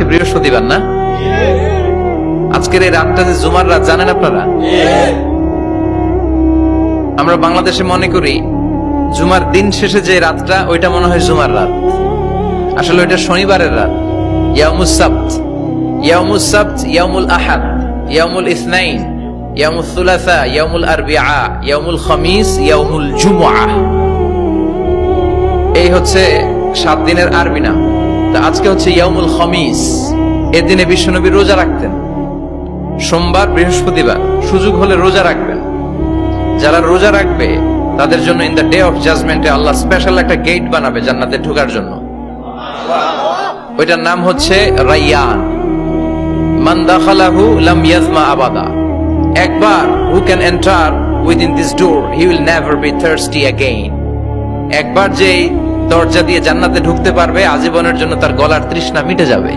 আজকে বৃহস্পতিবার না? আজকের এই রাতটা যে জুমার রাত জানেন আপনারা? আমরা বাংলাদেশে মনে করি জুমার দিন শেষে যে রাতটা ওইটা মনে হয় জুমার রাত, আসলে ওইটা শনিবারের রাত। ইয়াউমুস সাবত, ইয়াউমুস সাবত, ইয়াউমুল আহাদ, ইয়াউমুল ইসনাইন, ইয়াউমুল সুলাসা, ইয়াউমুল আরবিআ, ইয়াউমুল খামিস, ইয়াউমুল জুমআহ। এই হচ্ছে 7 দিনের আরবি নাম। তা আজকে হচ্ছে ইয়াউমুল খামিস। এর দিনে বিশ্বনবী রোজা রাখতেন। সোমবার, বৃহস্পতিবার সুযোগ হলে রোজা রাখবেন। যারা রোজা রাখবে তাদের জন্য ইন দ্য ডে অফ জাজমেন্টে আল্লাহ স্পেশাল একটা গেট বানাবে জান্নাতে ঢোকার জন্য। ওইটার নাম হচ্ছে রাইয়ান। মান দাখালাহু লাম ইয়াজমা আবাদা। একবার who can enter within this door he will never be thirsty again. একবার যে দরজা দিয়ে জান্নাতে ঢুকতে পারবে আজীবনের জন্য তার গলার তৃষ্ণা মিটে যাবে।